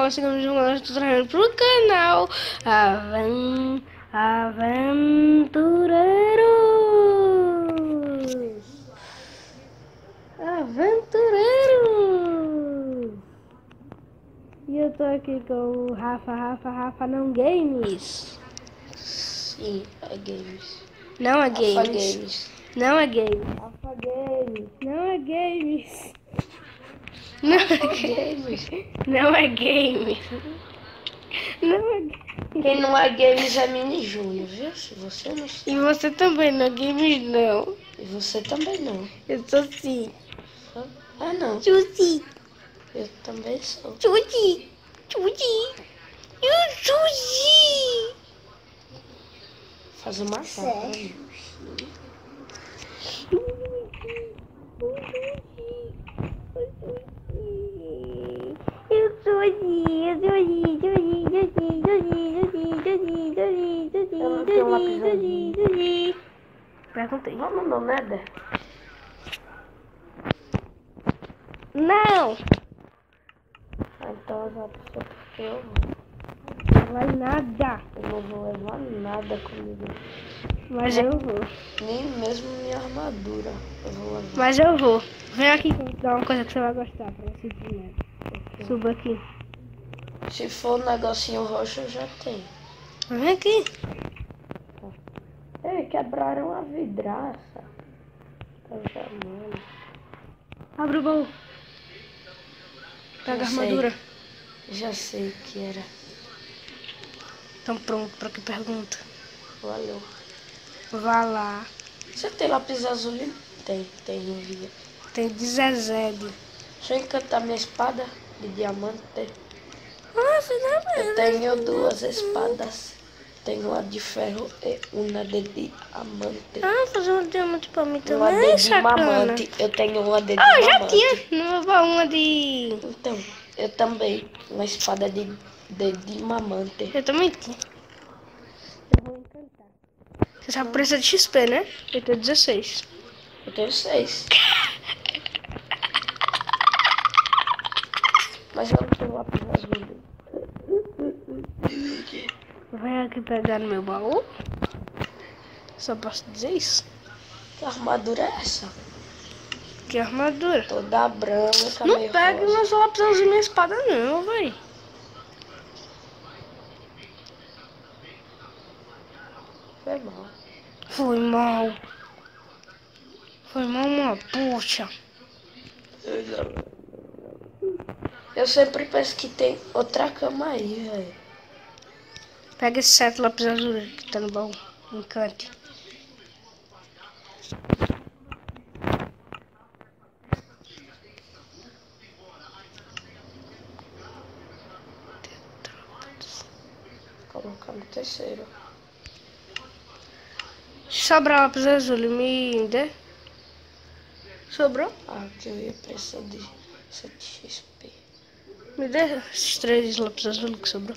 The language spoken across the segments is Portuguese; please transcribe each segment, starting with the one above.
nós chegamos juntos, nós estamos trazendo pro canal Aventureiros. Aventureiros. E eu tô aqui com o Rafa não Games. Sim, é games. Não é Rafa games. Games. Não é games. Rafa Games. Não é games. Não é Games. Não é games. Não é games. Quem não é games é Mini Júnior, viu? Se você não... E você também não é games, não. E você também não. Eu sou sim. Ah, não. Suzy. Eu também sou. Suzy. Suzy. Eu Suzy. Faz uma foto. Perguntei. Vamos no Nether? Não! Então já pensou porque eu vou. Não vai nada. Eu não vou levar nada comigo. Mas eu vou. Nem mesmo minha armadura eu vou levar. Mas eu vou. Vem aqui que eu vou te dar uma coisa que você vai gostar pra você primeiro. Suba aqui. Se for um negocinho roxo, eu já tenho. Vem aqui. Ei, quebraram a vidraça. Tá chamando. Abre o baú. Pega a Já sei. armadura. Já sei o que era. Então pronto, pra que pergunta? Valeu. Vá lá. Você tem lápis azul? Tem, não via. Tem de Zezé. Deixa eu encantar minha espada de diamante. Ah, finalmente. Eu tenho duas espadas. Tenho uma de ferro e uma de diamante. Ah, fazer um diamante pra mim Uma também, de sacana. diamante. Eu tenho uma de Ah, eu já diamante. tinha no meu baú uma de... Então, eu também. Uma espada de diamante. Eu também tinha. Eu vou encantar. Você sabe que precisa de XP, né? Eu tenho 16. Eu tenho 6. Mas eu não tenho lápis azul. Vem aqui pegar no meu baú. Só posso dizer isso. Que armadura é essa? Que armadura. Toda branca, Não meio pega rosa. meus lápis azul e minha espada não, véi. Foi mal. Foi mal. Foi mal uma puxa. Eu sempre penso que tem outra cama aí, velho. Pega esse 7 lápis azul que tá no baú. Encante. Colocar no terceiro. Se sobrar lápis azul, me dê. Sobrou? Ah, que eu ia precisar de 7 XP. Me dê esses 3 lápis azul que sobrou.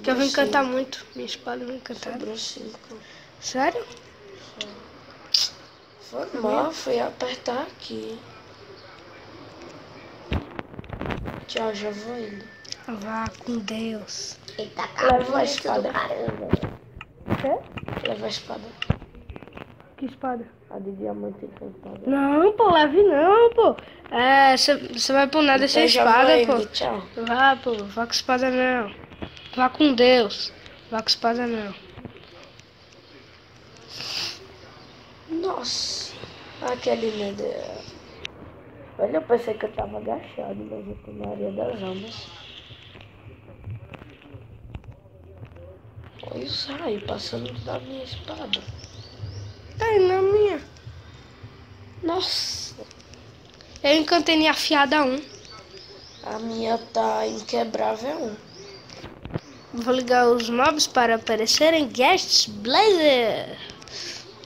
Que eu vou encantar muito. Minha espada vai encantar. Sobrou 5. Sério? Foi mal, fui apertar aqui. Tchau, já vou indo. Vá com Deus. Leva a espada. Quê? Leva a espada. Que espada? A de diamante encantada. Não, pô, leve não, pô. É, você vai por nada sem Então já espada, vou pô. indo, tchau. Vá, pô, vá com espada não. Vá com Deus. Vá com espada não. Nossa. Aquele Nether. Olha, eu pensei que eu tava agachado, mas eu tô na área das almas. Olha isso aí, passando da minha espada. Tá aí na minha. Nossa. Eu encantei minha afiada 1. A minha tá inquebrável 1. Vou ligar os mobs para aparecerem guests blazer.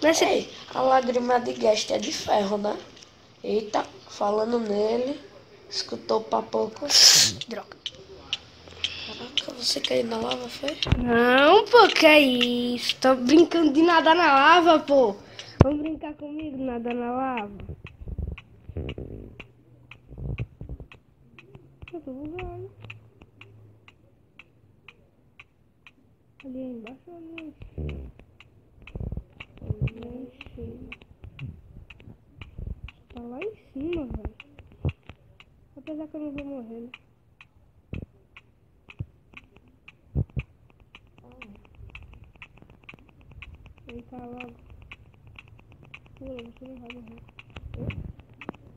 Nesse... Ei, a lágrima de Guest é de ferro, né? Eita, falando nele. Escutou pra pouco. Droga. Caraca, você caiu na lava, foi? Não, pô, que é isso? Tô brincando de nadar na lava, pô. Vamos brincar comigo, nadar na lava. Eu tô bugado. Ali embaixo ou ali em cima? Ali em cima. Tá lá em cima, velho. Apesar que eu não vou morrer, né? Vem cá logo. Pula, você não vai morrer.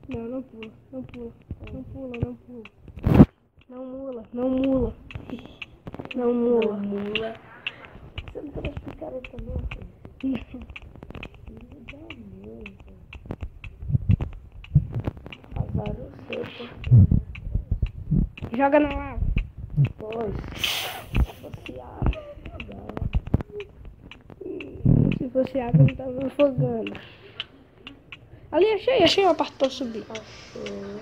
Não, não pula, não pula. Não pula, não pula. Não mula, não mula. Não mula. Não mula. Você não quer picareta não, filho? Azar o seu, pô. Joga na lava. Pois. Você abre. Se fosse água, eu tava me afogando. Ali, achei uma parte pra subir. Achei.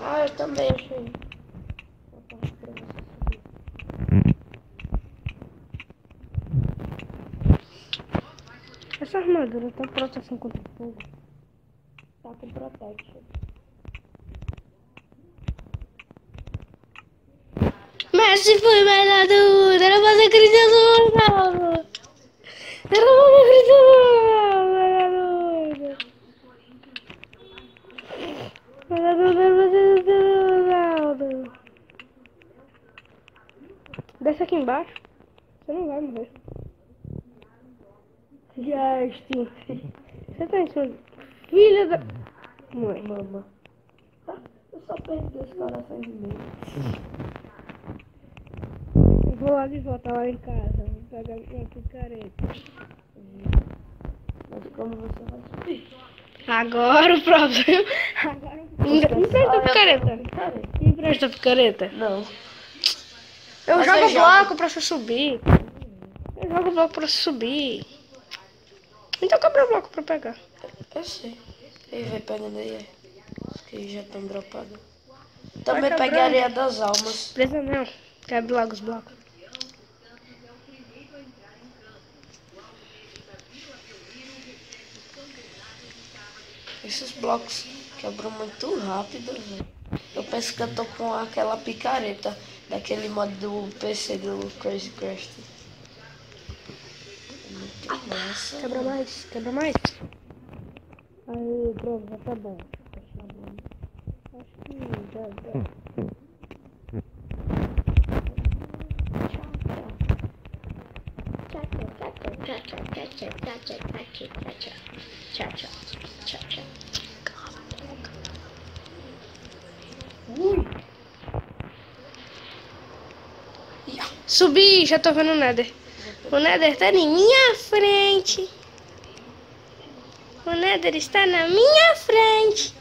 Ah, eu também achei. Uma parte pra você subir. Essa armadura tem proteção contra fogo. Tá com protection. Messi foi mais dura, era pra ser Cristiano Ronaldo. Era pra ser Cristiano Ronaldo. Era pra ser Cristiano Ronaldo. Desce aqui embaixo. Você não vai morrer. Justin. Você tá em cima. Filha da mãe. Mama. Eu só perdi 2 corações e meio. Eu vou lá de volta lá em casa. Vou pegar minha picareta. Mas como você vai subir? Agora o problema. Agora me empresta a picareta. Me empresta a picareta. Não. Eu Mas jogo eu jogo. bloco pra você subir. Eu jogo bloco pra você subir. Então quebra o bloco pra pegar. Eu sei. Ele vai pegando aí, que já estão dropados. Também quebrando. peguei a areia das almas. Precisa não. Quebra logo os blocos. Esses blocos quebram muito rápido, velho. Eu penso que eu tô com aquela picareta daquele modo do PC do Crazy Crash. Muito massa. Quebra mais. Quebra mais. Aí, pronto, já tá bom. Acho que já dá. Subi, já tô vendo o Nether. O Nether tá em minha frente. O Nether está na minha frente.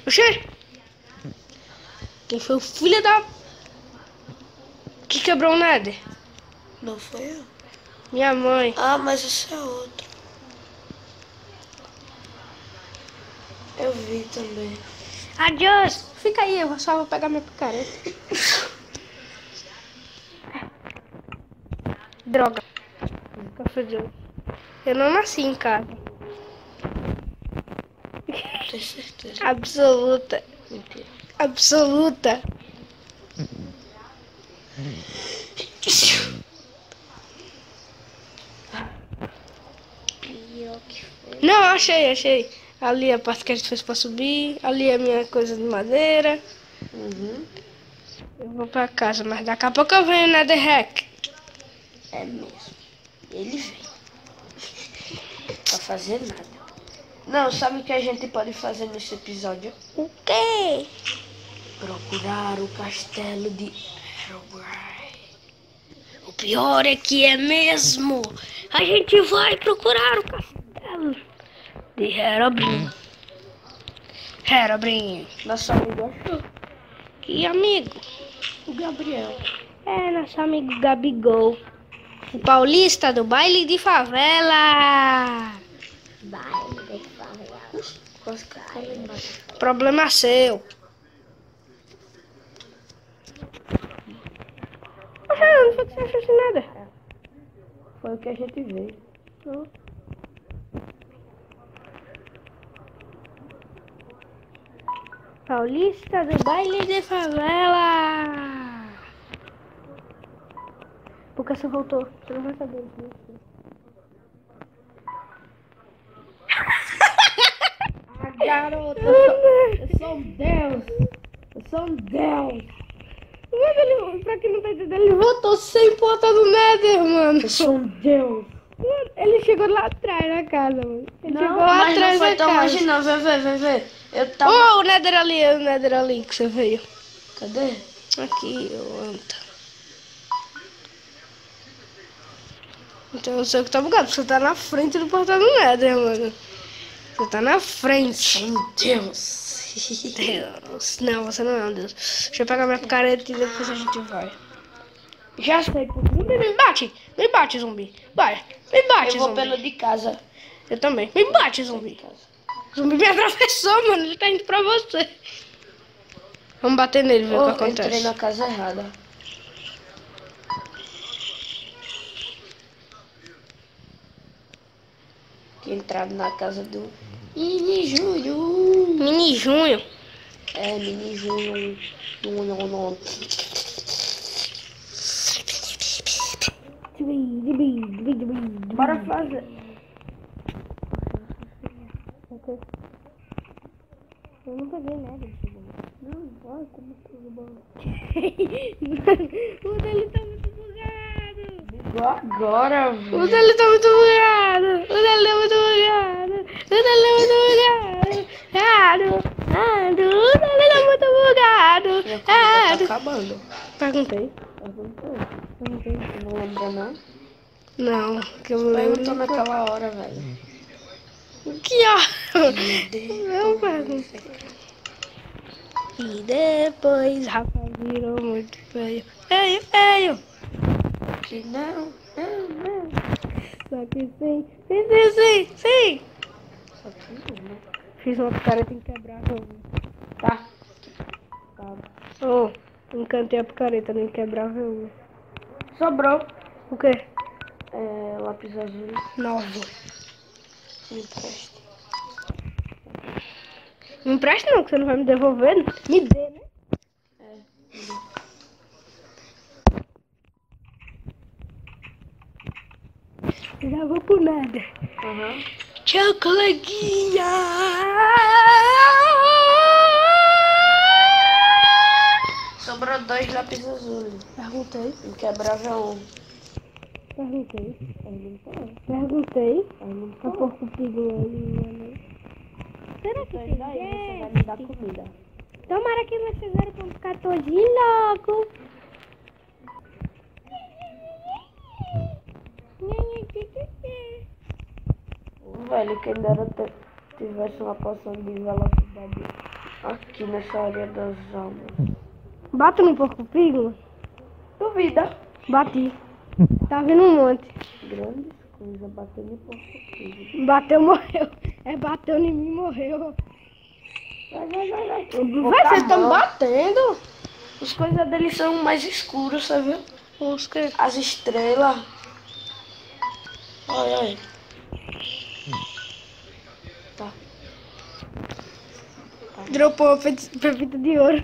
Oxê! Quem foi o filho da... que quebrou o Nether? Não foi eu? Minha mãe. Ah, mas esse é outro. Eu vi também. Adiós! Fica aí, eu só vou pegar minha picareta. Droga. Confundiu. Eu não nasci em casa. Tenho certeza. Absoluta. Mentira. Absoluta. Não, achei. Ali a parte que a gente fez pra subir. Ali a minha coisa de madeira. Uhum. Eu vou pra casa, mas daqui a pouco eu venho na The Hack. É mesmo. Ele vem. Pra fazer nada. Não, sabe o que a gente pode fazer nesse episódio? O quê? Procurar o castelo de Herobrine. O pior é que é mesmo. A gente vai procurar o castelo de Herobrine. Herobrine. Nosso amigo achou. Que amigo? O Gabriel. É, nosso amigo Gabigol. O paulista do baile de favela. Baile de favela. Quase que eu falei embaixo. Problema seu. Poxa, não foi que você achou de nada. Foi o que a gente veio. Paulista do baile de favela. Por que você voltou? Você não vai saber disso. Ah, garota, eu sou um deus. Eu sou um deus. Mas ele, pra quem não tá entendendo, ele voltou sem porta do Nether, mano. Eu sou um deus. Mano, ele chegou lá atrás da casa, mano. Ele Não, chegou lá mas atrás não foi da tão casa. longe não. Vê. Eu tava... Oh, o Nether ali que você veio. Cadê? Aqui, ô anta. Então eu sei que tá bugado, você tá na frente do portal do Nether, mano. Você tá na frente. Um deus. Deus. Não, você não é um Deus. Deixa eu pegar minha picareta e depois a gente vai. Já sei, pô. Zumbi, me bate, zumbi. Vai, me bate, Eu vou zumbi. pelo de casa. Eu também. Me bate, zumbi. Zumbi me atravessou, mano. Ele tá indo pra você. Vamos bater nele, ver o que acontece. Entrei na casa errada. Que entrado na casa do Mini Júnior. Mini Junho. É, Mini Júnior. Não. Bora fazer. Eu não peguei nada disso. Não, olha como tudo bom. O dele tá muito bugado. Igual agora, velho. O dele tá muito bugado. O dele tá muito bugado. O dele tá muito bugado. O dele tá muito bugado. Minha comida tá acabando. Perguntei. Não lembra, não? Não, que eu me lembro. Perguntou naquela hora, velho. Que ó. Não perguntei. E depois Rafa virou muito feio. Feio. Que não. Só que sim. Só que não, né? Fiz uma picareta inquebrável. Tá. Oh, encantei a picareta no inquebrável. Sobrou. O quê? Lápis azul. 9. Me empresta. Me empresta não, que você não vai me devolver. Me dê, né? Já vou pro nada. Aham. Tchau, coleguinha! Sobrou 2 lápis azuis. Perguntei. Inquebrável 1. Perguntei. A porco piguinho ali. Será que tem Daí você vai me dar comida. Tomara que vocês eram pra ficar todinho logo. Velho, quem dera tivesse uma poção de velocidade aqui nessa área das almas. Bato no porco pigo? Duvida. Bati. Tá vindo um monte. Grandes coisas batendo em porco. Bateu, morreu. Bateu em mim, morreu. Vai. Vocês estão batendo? As coisas deles são mais escuras, você viu? Os que? As estrelas. Olha. Tá. Dropou uma pepita de ouro.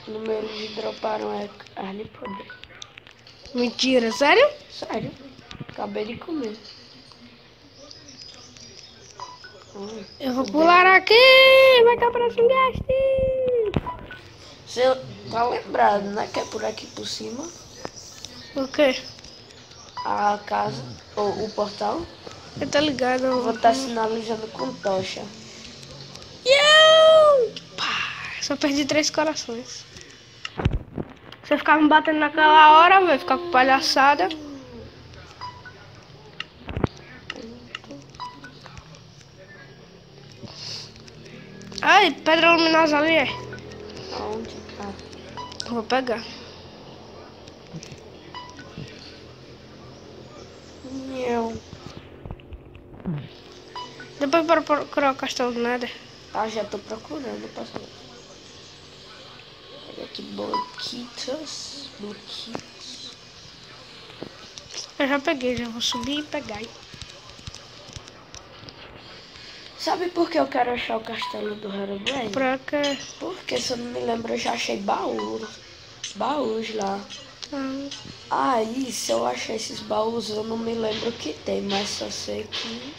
O número de droparam é carne podre. Mentira, sério? Sério? Acabei de comer. Eu vou pular aqui. Vai cá pra Sungeste. Você tá lembrado, né? Que é por aqui por cima. O quê? A casa, ou o portal. Eu tô ligado. Eu vou estar sinalizando com tocha. Pá, só perdi 3 corações. Você ficar me batendo naquela hora, vai ficar com palhaçada. Ai, pedra luminosa ali é. Aonde? Vou pegar. Não. Depois para procurar o castelo do Nether. Ah, já tô procurando, passando. Olha aqui, bloquitos. Eu já peguei, já vou subir e pegar. Sabe por que eu quero achar o castelo do Herobrine? Pra quê? Porque, se eu não me lembro, eu já achei baús lá. Ah, Aí, se eu achar esses baús, eu não me lembro o que tem, mas só sei que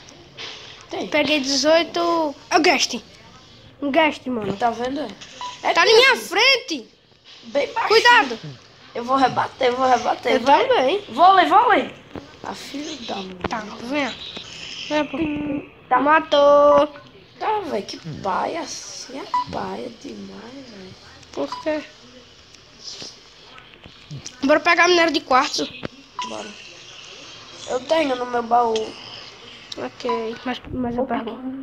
tem. peguei 18. É o Guest. Um Guest, mano. Tá vendo? Tá na minha frente. Bem baixinho. Cuidado. Eu vou rebater. Eu vai. também. Vôlei. A filha da mãe. Tá, vem. Vem, pô. Tá. Matou. Tá, velho, que paia assim, é paia demais, velho. Por quê? Bora pegar minério de quartzo. Bora. Eu tenho no meu baú. Ok, mas eu pergunto.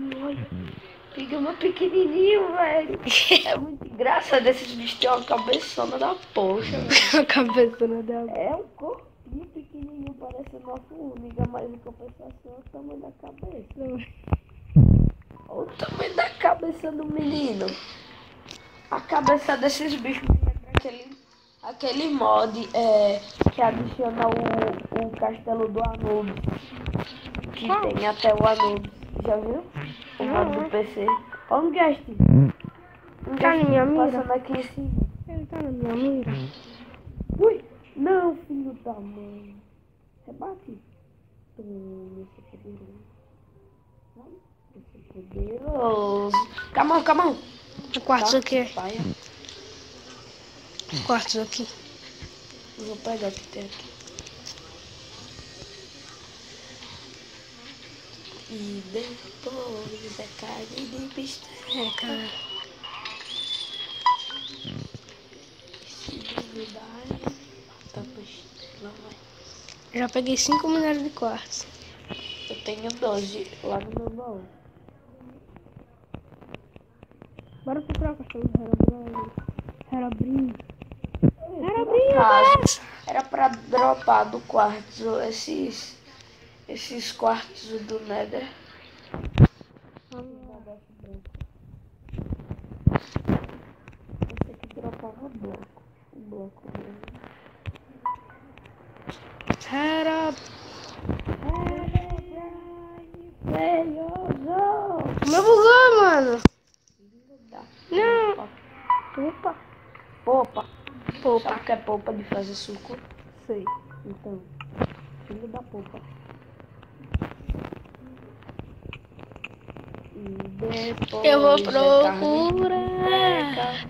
Peguei uma pequenininho, velho. É muito engraçado esses bichos têm uma cabeçona da poxa, velho. A cabeça não dela. É um corpinho pequenininho, parecendo uma formiga, mas em compensação é o tamanho da cabeça. Olha o tamanho da cabeça do menino. A cabeça desses bichos me lembra aquele mod que adiciona o castelo do Anubis. Que tem até o Anubis. Já viu? O mod do PC. Olha um guest. Tá na minha mira. Passando aqui em cima. Ele tá na minha mira. Ui! Não, filho da mãe. Rebate. Esse é poderoso. Esse é poderoso. Calma. Quartzo aqui. Paia. Quartzo aqui. Vou pegar o que tem aqui. E depois é carne de bisteca. Se duvidar, tá postando, vai. Já peguei 5 minérios de quartzo. Eu tenho 12 lá no meu baú. Bora procurar o castelo do Herobrine. Caso, era pra dropar do quartzo esses quartos do Nether. Esse aqui dropava bloco. Um bloco mesmo. Meu bugou, mano. Não. Popa. Polpa. Sabe o que é polpa de fazer suco? Sei. Então, filho da polpa. E depois Eu vou é carne procurar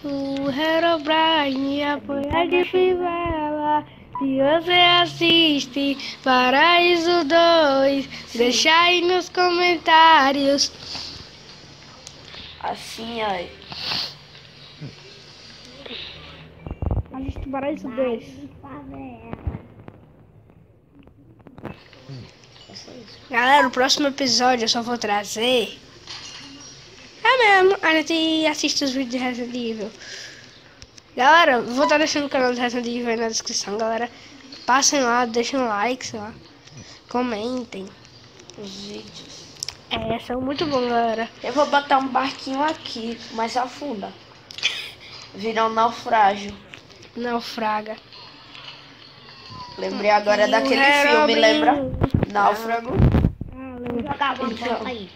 o Herobrine apoiar de fivela. Se você assiste Paraíso 2, deixa aí nos comentários. assim aí. Assiste Paraíso 2. Galera, no próximo episódio eu só vou trazer. É mesmo, a gente assiste os vídeos de Resident Evil. Galera, vou estar deixando o canal do Resident Evil aí na descrição, galera. Passem lá, deixem um like, sei lá. Comentem. Os vídeos. São muito bons, galera. Eu vou botar um barquinho aqui, mas afunda. Virar um naufrágio. Naufraga. Lembrei agora daquele filme, lembra? Náufrago. Então,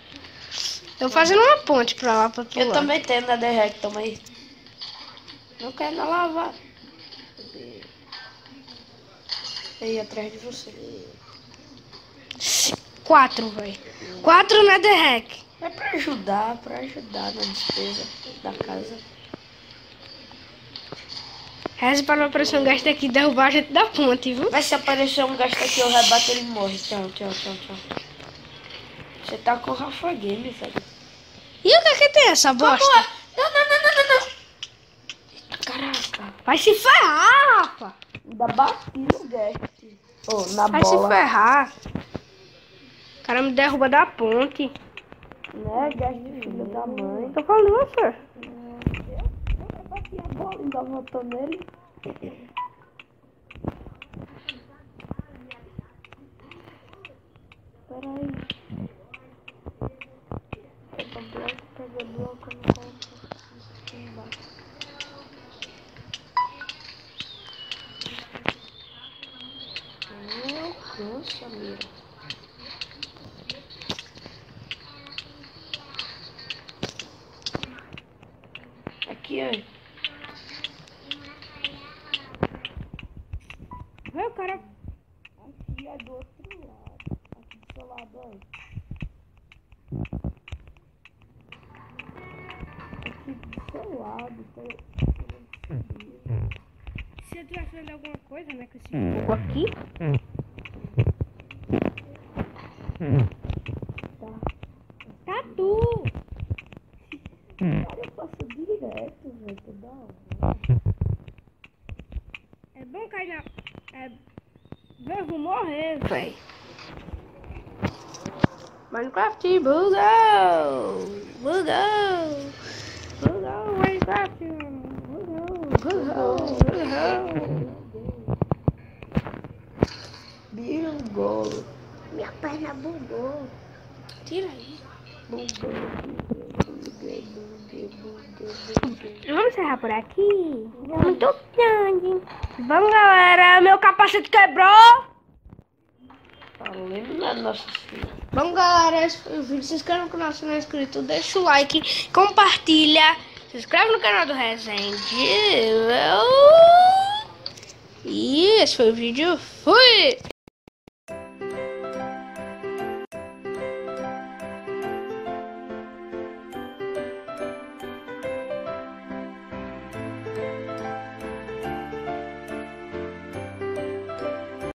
Eu fazendo uma ponte pra lá, pra outro eu lado. também tenho na DREC, toma aí. Não quero na lavar. Aí atrás de você. 4, velho. 4 na DREC. É pra ajudar na despesa da casa. Reze para não aparecer um gasto aqui e derrubar a gente da ponte, viu? Mas se aparecer um gasto aqui, eu rebato, ele morre. Tchau. Você tá com o Rafa Game, velho. E o que é que tem essa bosta? Não. Caraca. Vai se ferrar, Rafa. Ainda bati no guest. Na Vai bola. se ferrar. O cara me derruba da ponte. Né, guest filho da mãe. Tô falando você. Eu bati a bola, ainda voltou nele. Peraí. Pega bloco, não coloco aqui embaixo. Não alcança, mira. aqui, ó. Vê o cara. Aqui é do outro lado. Aqui do seu lado, ó. Aqui do seu lado, tá? Se eu tivesse vendo alguma coisa, né, com esse fogo aqui. Tá tu. Cara, eu passo direto, velho. Tá da hora. É bom cair na. Eu vou morrer, véi. Minecraft, bugou! Bugou! Bugou, Minecraft! Bugou! Bugou. Minha perna bugou. Tira aí. Bugou. Vamos encerrar por aqui? É muito grande. Vamos, galera. Meu capacete quebrou. Falando na Nossa Senhora. Vamos, galera. Esse foi o vídeo. Se inscreva no canal se não é inscrito. Deixa o like. Compartilha. Se inscreve no canal do Resende. E esse foi o vídeo. Fui!